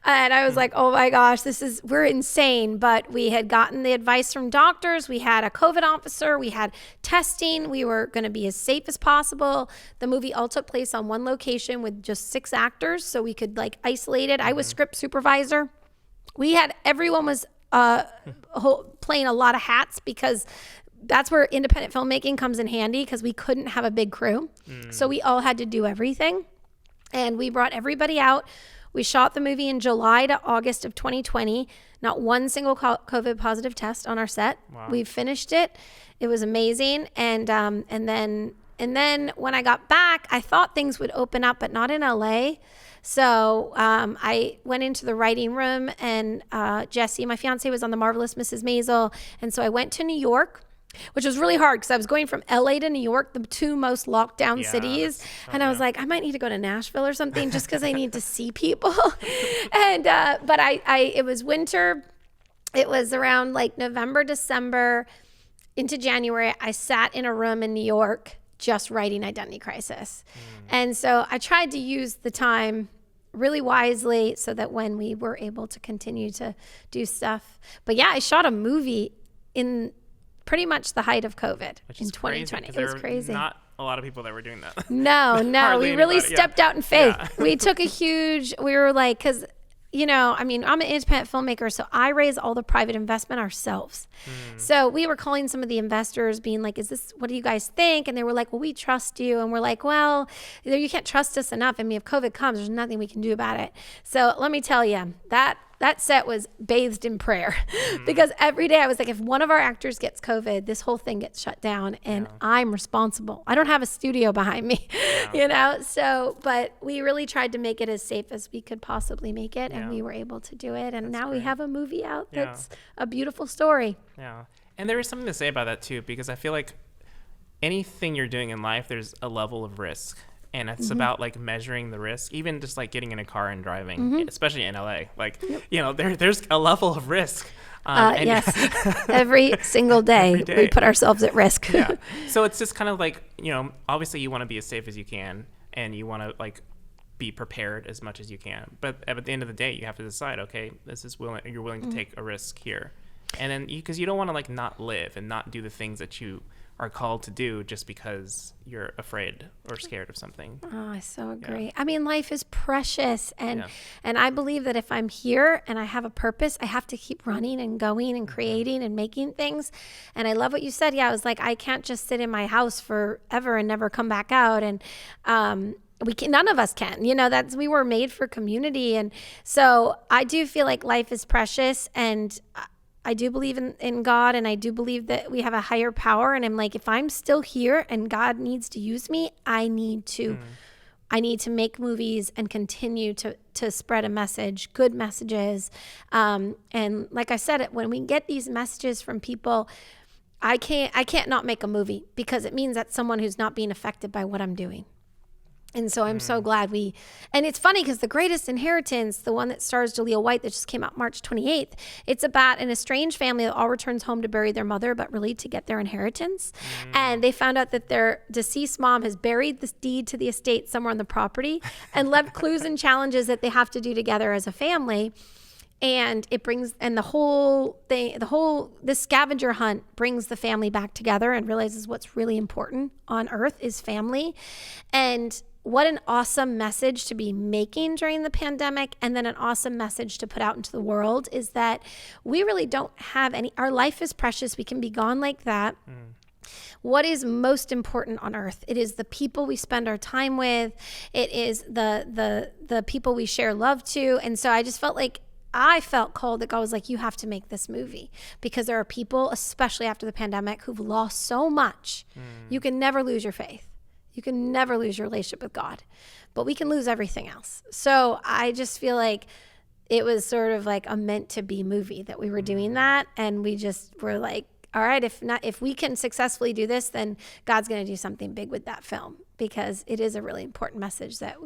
And I was like, oh my gosh, we're insane. But we had gotten the advice from doctors. We had a COVID officer. We had testing. We were going to be as safe as possible. The movie all took place on one location with just 6 actors, so we could isolate it. I was script supervisor. Everyone was playing a lot of hats, because that's where independent filmmaking comes in handy, because we couldn't have a big crew. So we all had to do everything. And we brought everybody out. We shot the movie in July to August of 2020. Not one single COVID positive test on our set. Wow. We finished it. It was amazing. And then when I got back, I thought things would open up, but not in LA. So I went into the writing room, and Jesse, my fiance, was on The Marvelous Mrs. Maisel. And so I went to New York, which was really hard because I was going from LA to New York, the 2 most locked down cities. And I was like, I might need to go to Nashville or something just because I need to see people. And but it was winter. It was around November, December. into January, I sat in a room in New York just writing Identity Crisis. And so I tried to use the time really wisely so that when we were able to continue to do stuff. But yeah, I shot a movie in pretty much the height of COVID in 2020. It was crazy. Not a lot of people that were doing that. No, we really stepped out in faith. Yeah. We took we were like, because I'm an independent filmmaker, so I raise all the private investment ourselves. So we were calling some of the investors being like, what do you guys think? And they were like, well, we trust you. And we're like, well, you can't trust us enough. I mean, if COVID comes, there's nothing we can do about it. So let me tell you, that set was bathed in prayer because every day I was like, if one of our actors gets COVID, this whole thing gets shut down and I'm responsible. I don't have a studio behind me, So, but we really tried to make it as safe as we could possibly make it, and we were able to do it. And now we have a movie out that's a beautiful story. Yeah. And there is something to say about that too, because I feel like anything you're doing in life, there's a level of risk. And it's about like measuring the risk, even just like getting in a car and driving, especially in LA. Like, there's a level of risk. Yes. Every single day we put ourselves at risk. Yeah. So it's just kind of like, obviously you want to be as safe as you can and you want to like be prepared as much as you can. But at the end of the day, you have to decide, okay, you're willing to take a risk here. And then because you don't want to like not live and not do the things that you are called to do just because you're afraid or scared of something. Oh, I so agree. I mean, life is precious. And I believe that if I'm here and I have a purpose, I have to keep running and going and creating and making things. And I love what you said. Yeah, I was like, I can't just sit in my house forever and never come back out. And none of us can, we were made for community. And so I do feel like life is precious, and I do believe in God, and I do believe that we have a higher power. And I'm like, if I'm still here and God needs to use me, I need to make movies and continue to spread a message, good messages. And like I said, when we get these messages from people, I can't not make a movie, because it means that someone who's not being affected by what I'm doing. And so I'm so glad and it's funny because The Greatest Inheritance, the one that stars Jaleel White that just came out March 28th, it's about an estranged family that all returns home to bury their mother, but really to get their inheritance. And they found out that their deceased mom has buried this deed to the estate somewhere on the property and left clues and challenges that they have to do together as a family. And this scavenger hunt brings the family back together and realizes what's really important on earth is family. And what an awesome message to be making during the pandemic, and then an awesome message to put out into the world is that we really don't have our life is precious. We can be gone like that. What is most important on earth? It is the people we spend our time with. It is the people we share love to. And so I just felt called that God was like, you have to make this movie, because there are people, especially after the pandemic, who've lost so much. You can never lose your faith. You can never lose your relationship with God, but we can lose everything else. So I just feel like it was sort of like a meant to be movie that we were doing that. And we just were like, all right, if we can successfully do this, then God's going to do something big with that film, because it is a really important message that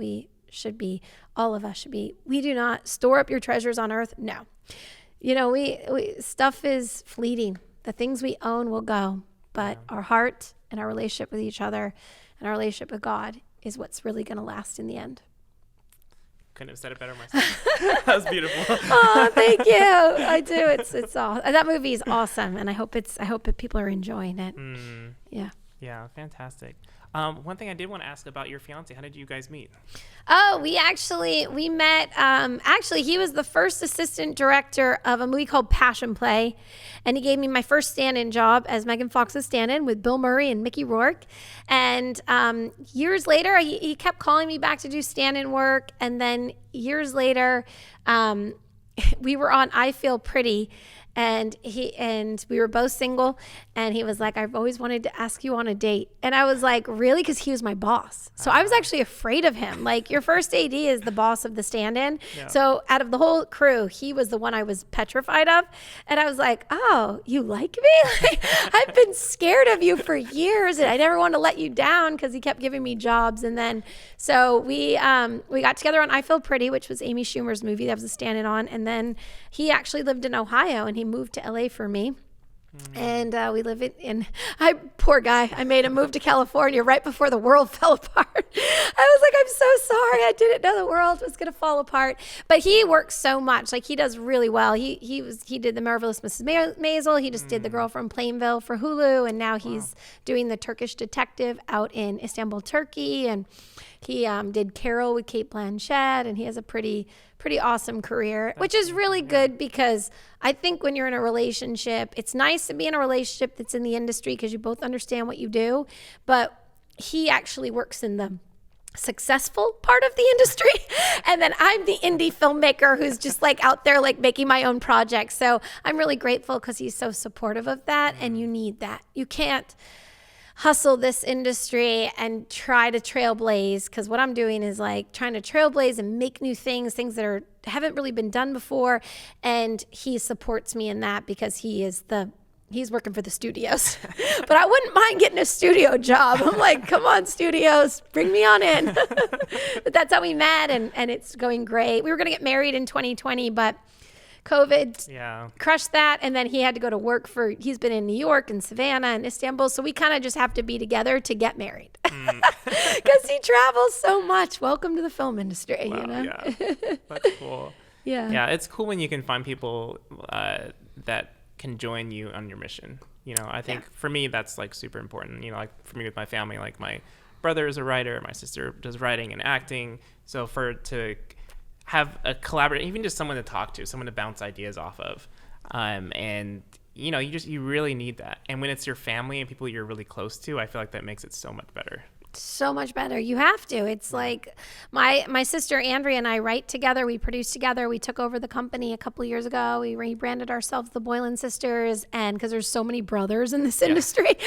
all of us should be. We do not store up your treasures on earth. No. Stuff is fleeting. The things we own will go, but our heart and our relationship with each other and our relationship with God is what's really going to last in the end. Couldn't have said it better myself. That was beautiful. Oh, thank you. I do. It's all, that movie is awesome, and I hope that people are enjoying it. Yeah, fantastic. One thing I did want to ask about your fiance. How did you guys meet? Oh, we met. Actually, he was the first assistant director of a movie called Passion Play, and he gave me my first stand-in job as Megan Fox's stand-in with Bill Murray and Mickey Rourke. And years later, he kept calling me back to do stand-in work, and then years later, we were on I Feel Pretty. And we were both single, and he was like, I've always wanted to ask you on a date. And I was like, really? Because he was my boss. So I was actually afraid of him. Like, your first AD is the boss of the stand-in. Yeah. So out of the whole crew, he was the one I was petrified of. And I was like, oh, you like me? Like, I've been scared of you for years, and I never want to let you down, because he kept giving me jobs. And then, so we got together on I Feel Pretty, which was Amy Schumer's movie that was a stand-in on. And then he actually lived in Ohio, and he moved to LA for me. And we live poor guy, I made him move to California right before the world fell apart. I was like, I'm so sorry. I didn't know the world was going to fall apart. But he works so much. Like, he does really well. He did The Marvelous Mrs. Maisel. He just did The Girl from Plainville for Hulu. And now he's doing The Turkish Detective out in Istanbul, Turkey. And he did Carol with Cate Blanchett. And he has a pretty awesome career, which is really good, because I think when you're in a relationship, it's nice to be in a relationship that's in the industry because you both understand what you do. But he actually works in the successful part of the industry. And then I'm the indie filmmaker who's just like out there like making my own projects. So I'm really grateful because he's so supportive of that. And you need that. You can't hustle this industry and try to trailblaze, because what I'm doing is like trying to trailblaze and make new things that haven't really been done before. And he supports me in that because he's working for the studios. But I wouldn't mind getting a studio job. I'm like, come on, studios, bring me on in. But that's how we met, and it's going great. We were going to get married in 2020, but COVID crushed that. And then he had to go to work he's been in New York and Savannah and Istanbul. So we kind of just have to be together to get married because he travels so much. Welcome to the film industry. Wow, you know? Yeah. That's cool. Yeah. It's cool when you can find people that can join you on your mission. I think for me, that's like super important. Like for me with my family, like my brother is a writer, my sister does writing and acting. So to have a collaborator, even just someone to talk to, someone to bounce ideas off of. And you really need that. And when it's your family and people you're really close to, I feel like that makes it so much better. So much better. You have to. It's like my sister Andrea and I write together. We produce together. We took over the company a couple of years ago. We rebranded ourselves the Boylan Sisters, and because there's so many brothers in this industry,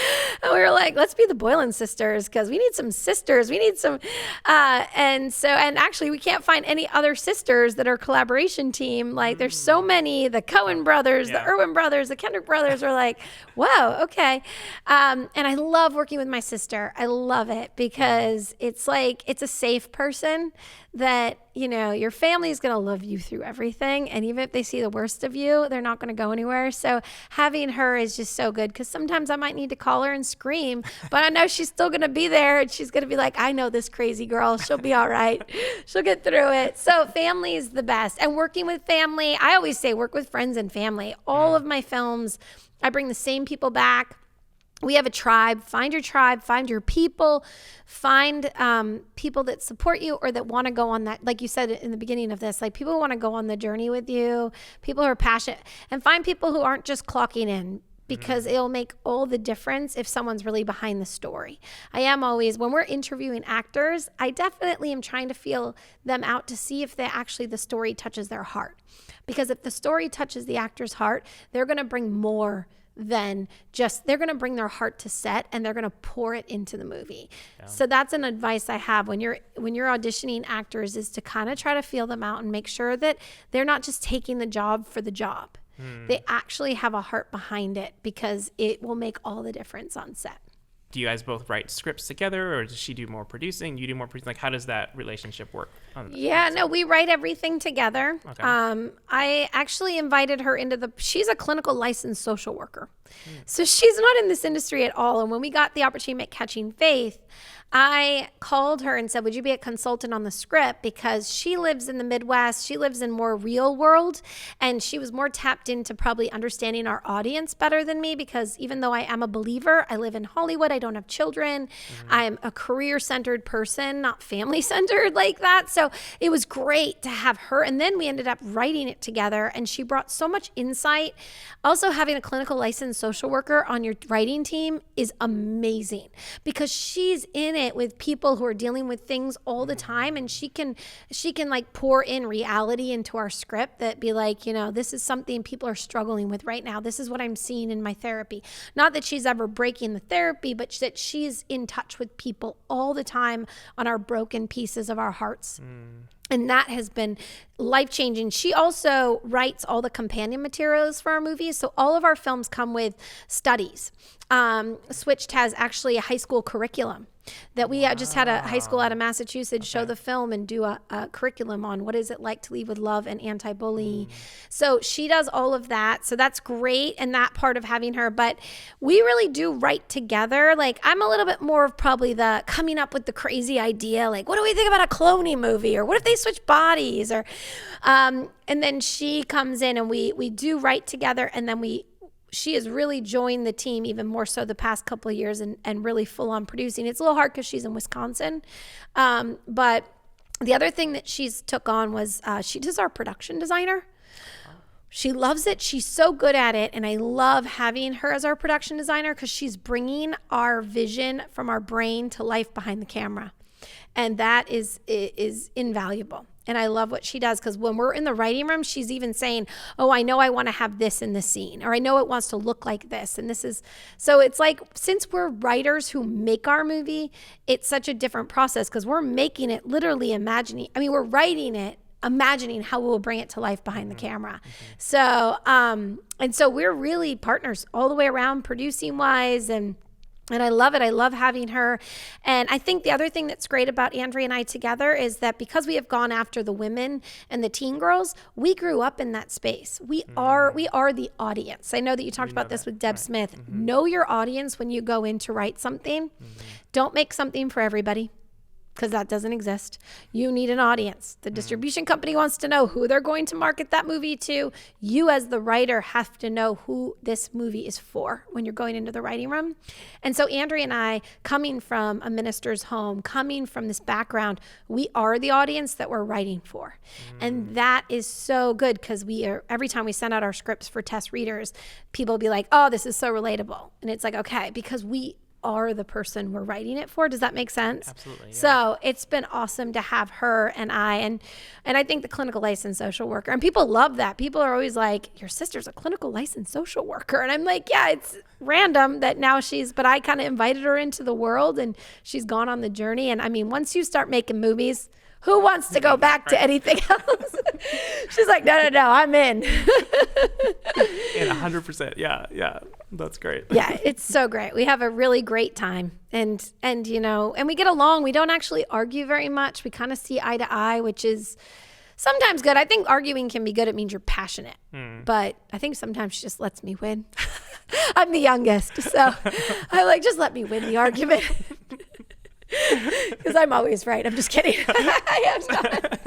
and we were like, let's be the Boylan Sisters because we need some sisters. We need some, and actually we can't find any other sisters that are collaboration team. Like there's so many. The Cohen brothers, the Irwin brothers, the Kendrick brothers are like, whoa, okay. And I love working with my sister. I love it. Because it's like, it's a safe person that, your family is going to love you through everything. And even if they see the worst of you, they're not going to go anywhere. So having her is just so good, because sometimes I might need to call her and scream, but I know she's still going to be there, and she's going to be like, I know this crazy girl. She'll be all right. She'll get through it. So family is the best. And working with family, I always say work with friends and family. All of my films, I bring the same people back. We have a tribe. Find your people, find people that support you or that want to go on that, like you said in the beginning of this, like people who want to go on the journey with you, people who are passionate, and find people who aren't just clocking in, because it'll make all the difference if someone's really behind the story. I am always, when we're interviewing actors, I definitely am trying to feel them out to see if the story touches their heart. Because if the story touches the actor's heart, they're going to bring more than just, they're going to bring their heart to set, and they're going to pour it into the movie. So that's an advice I have when you're auditioning actors, is to kind of try to feel them out and make sure that they're not just taking the job for the job. They actually have a heart behind it, because it will make all the difference on set. Do you guys both write scripts together, or does she do more producing? You do more producing? Like, how does that relationship work? We write everything together. Okay. I actually invited her she's a clinical licensed social worker. So she's not in this industry at all. And when we got the opportunity to make Catching Faith, I called her and said, would you be a consultant on the script? Because she lives in the Midwest. She lives in more real world. And she was more tapped into probably understanding our audience better than me, because even though I am a believer, I live in Hollywood. I don't have children. I'm a career-centered person, not family-centered like that. So it was great to have her. And then we ended up writing it together, and she brought so much insight. Also, having a clinical licensed social worker on your writing team is amazing, because she's in it with people who are dealing with things all the time, and she can like pour in reality into our script that be like, this is something people are struggling with right now. This is what I'm seeing in my therapy. Not that she's ever breaking the therapy, but that she's in touch with people all the time on our broken pieces of our hearts. And that has been life-changing. She also writes all the companion materials for our movies. So all of our films come with studies. Switched has actually a high school curriculum. that we just had a high school out of Massachusetts show the film and do a curriculum on what is it like to lead with love and anti-bullying. So she does all of that. So that's great. And that part of having her, but we really do write together. Like I'm a little bit more of probably the coming up with the crazy idea. Like, what do we think about a cloning movie? Or what if they switch bodies? Or, and then she comes in and we do write together. And then she has really joined the team even more so the past couple of years and really full on producing. It's a little hard because she's in Wisconsin. But the other thing that she's took on was she does our production designer. She loves it. She's so good at it. And I love having her as our production designer because she's bringing our vision from our brain to life behind the camera. And that is invaluable. And I love what she does because when we're in the writing room, she's even saying, oh, I know I want to have this in the scene, or I know it wants to look like this. And this is, so it's like, since we're writers who make our movie, it's such a different process because we're making it literally we're writing it, imagining how we'll bring it to life behind the camera. So, and so we're really partners all the way around producing wise and I love it. I love having her. And I think the other thing that's great about Andrea and I together is that because we have gone after the women and the teen girls, we grew up in that space. We are the audience. I know that you talked about this with Deb Smith. Know your audience when you go in to write something. Don't make something for everybody, because that doesn't exist. You need an audience. The distribution company wants to know who they're going to market that movie to. You as the writer have to know who this movie is for when you're going into the writing room. And so Andrea and I, coming from a minister's home, coming from this background, we are the audience that we're writing for. And that is so good because every time we send out our scripts for test readers, people will be like, oh, this is so relatable. And it's like, okay, because we are the person we're writing it for. Does that make sense? Absolutely. Yeah. So it's been awesome to have her and I think the clinical licensed social worker, and people love that. People are always like, your sister's a clinical licensed social worker. And I'm like, yeah, it's random that now but I kind of invited her into the world and she's gone on the journey. And I mean, once you start making movies, who wants to go back to anything else? She's like, no, I'm in. And 100%. Yeah. That's great. Yeah, it's so great. We have a really great time. And we get along. We don't actually argue very much. We kind of see eye to eye, which is sometimes good. I think arguing can be good. It means you're passionate. But I think sometimes she just lets me win. I'm the youngest, so I like, just let me win the argument. Because I'm always right. I'm just kidding. I am not.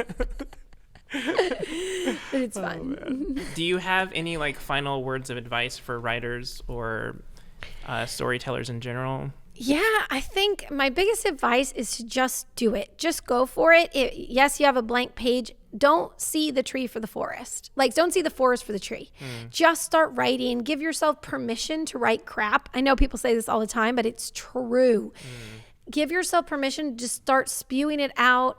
It's fun. Do you have any final words of advice for writers or storytellers in general? Yeah, I think my biggest advice is to just do it. Just go for it. Yes, you have a blank page. Don't see the tree for the forest. Don't see the forest for the tree. Just start writing. Give yourself permission to write crap. I know people say this all the time, but it's true. Give yourself permission to just start spewing it out.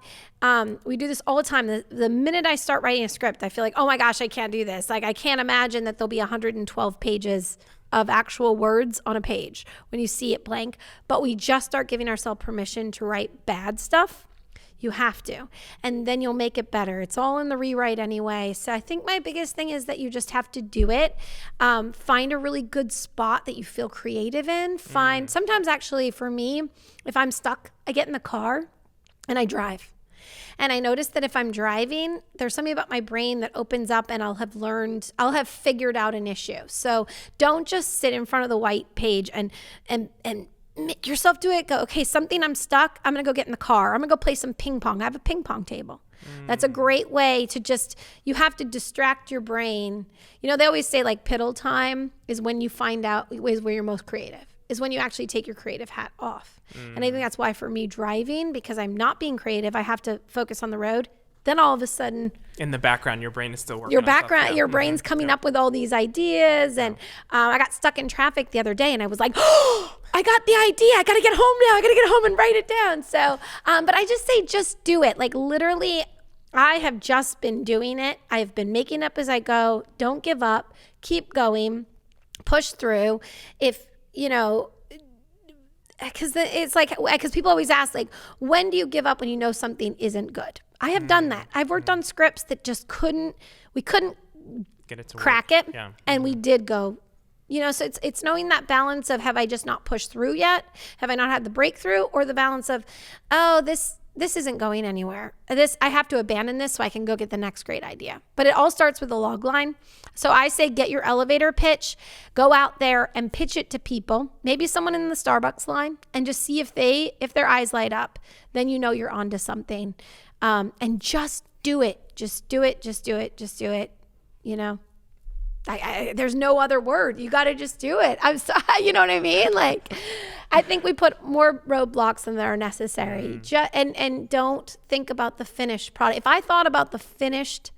We do this all the time. The minute I start writing a script, I feel like, oh my gosh, I can't do this. I can't imagine that there'll be 112 pages of actual words on a page when you see it blank. But we just start giving ourselves permission to write bad stuff. You have to. And then you'll make it better. It's all in the rewrite anyway. So I think my biggest thing is that you just have to do it. Find a really good spot that you feel creative in. Sometimes actually for me, if I'm stuck, I get in the car and I drive. And I notice that if I'm driving, there's something about my brain that opens up and I'll have figured out an issue. So don't just sit in front of the white page and make yourself do it. Go, okay, I'm stuck. I'm going to go get in the car. I'm going to go play some ping pong. I have a ping pong table. That's a great way to you have to distract your brain. They always say piddle time is when you find out is where you're most creative, is when you actually take your creative hat off. And I think that's why for me driving, because I'm not being creative, I have to focus on the road. Then all of a sudden, in the background, your brain is still working. Your brain's coming up with all these ideas. And I got stuck in traffic the other day and I was like, oh, I got the idea. I got to get home now. I got to get home and write it down. So, but I just say, just do it. Literally, I have just been doing it. I've been making up as I go. Don't give up. Keep going. Push through. Because people always ask, when do you give up when you know something isn't good? I have done that. I've worked on scripts that just we couldn't get it to crack work. it. Yeah. And we did go, You know, so it's knowing that balance of, have I just not pushed through yet? Have I not had the breakthrough? Or the balance of, oh, this isn't going anywhere. I have to abandon this so I can go get the next great idea. But it all starts with a log line. So I say, get your elevator pitch, go out there and pitch it to people, maybe someone in the Starbucks line, and just see if their eyes light up. Then you know you're onto something. And just do it. Just do it. Just do it. Just do it. You know? There's no other word. You got to just do it. I'm sorry. You know what I mean? Like, I think we put more roadblocks than are necessary. And don't think about the finished product. If I thought about the finished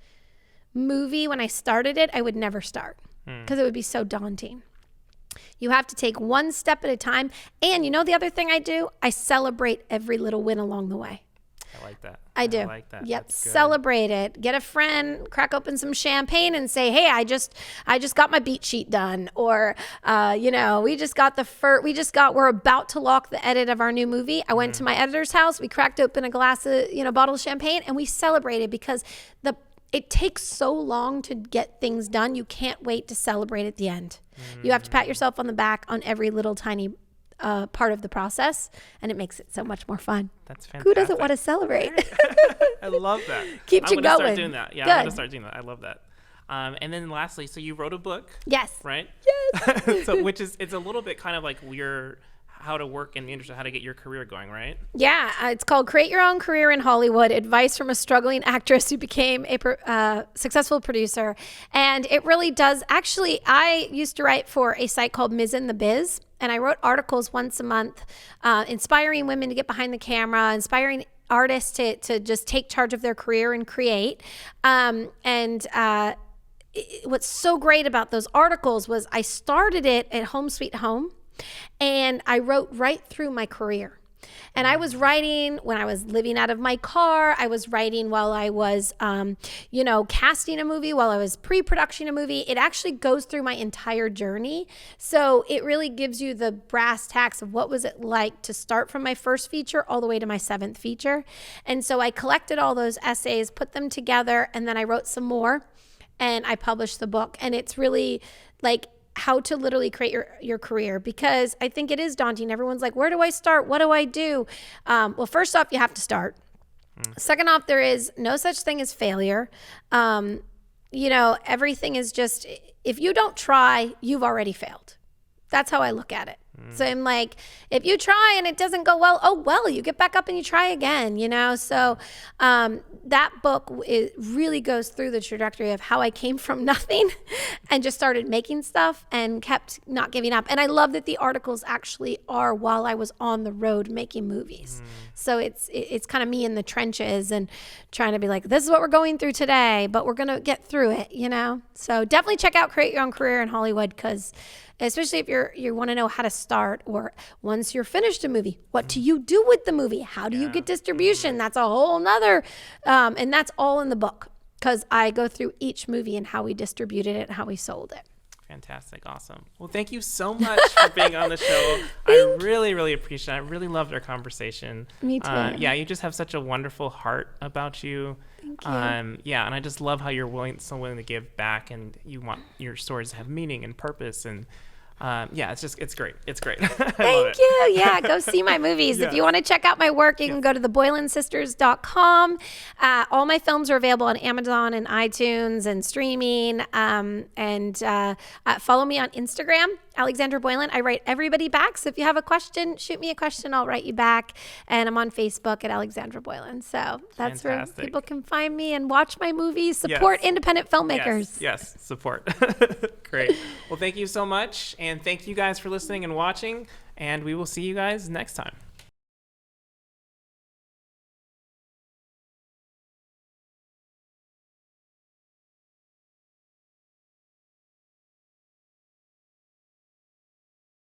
movie when I started it, I would never start because it would be so daunting. You have to take one step at a time. And you know the other thing I do? I celebrate every little win along the way. I like that. I do. I like that. Yep. Celebrate it. Get a friend, crack open some champagne and say, hey, I just got my beat sheet done. Or, you know, we're about to lock the edit of our new movie. I went to my editor's house. We cracked open a bottle of champagne, and we celebrated because it takes so long to get things done. You can't wait to celebrate at the end. You have to pat yourself on the back on every little tiny part of the process, and it makes it so much more fun. That's fantastic. Who doesn't want to celebrate? I love that. Keeps you going. I'm going to start doing that. Yeah, Good. I'm going to start doing that. I love that. And then lastly, so you wrote a book. Yes. Right? Yes. So it's a little bit kind of like how to work in the industry, how to get your career going, right? Yeah. It's called Create Your Own Career in Hollywood, Advice from a Struggling Actress Who Became a Successful Producer. And it really does. Actually, I used to write for a site called Ms. in the Biz. And I wrote articles once a month, inspiring women to get behind the camera, inspiring artists to just take charge of their career and create. What's so great about those articles was I started it at Home Sweet Home, and I wrote right through my career. And I was writing when I was living out of my car. I was writing while I was, casting a movie, while I was pre-production a movie. It actually goes through my entire journey. So it really gives you the brass tacks of what was it like to start from my first feature all the way to my 7th feature. And so I collected all those essays, put them together, and then I wrote some more, and I published the book. And it's really like how to literally create your career, because I think it is daunting. Everyone's like, where do I start? What do I do? Well, first off, you have to start. Second off, there is no such thing as failure. Everything is just, if you don't try, you've already failed. That's how I look at it. So I'm like, if you try and it doesn't go well, you get back up and you try again, So that book really goes through the trajectory of how I came from nothing and just started making stuff and kept not giving up. And I love that the articles actually are while I was on the road making movies. So it's kind of me in the trenches and trying to be like, this is what we're going through today, but we're going to get through it, So definitely check out Create Your Own Career in Hollywood, because especially if you want to know how to start, or once you're finished a movie, what do you do with the movie? How do you get distribution? That's a whole nother, and that's all in the book, because I go through each movie and how we distributed it and how we sold it. Fantastic. Awesome. Well, thank you so much for being on the show. I really, really appreciate it. I really loved our conversation. Me too. You just have such a wonderful heart about you. Thank you. And I just love how you're so willing to give back, and you want your stories to have meaning and purpose, and it's great. It's great. Thank you. Yeah, go see my movies. Yes. If you want to check out my work, you can go to theboylansisters.com. All my films are available on Amazon and iTunes and streaming. And follow me on Instagram, Alexandra Boylan. I write everybody back. So if you have a question, shoot me a question. I'll write you back. And I'm on Facebook at Alexandra Boylan. So that's Fantastic. Where people can find me and watch my movies. Support independent filmmakers. Yes, support. Great. Well, thank you so much. And thank you guys for listening and watching. And we will see you guys next time.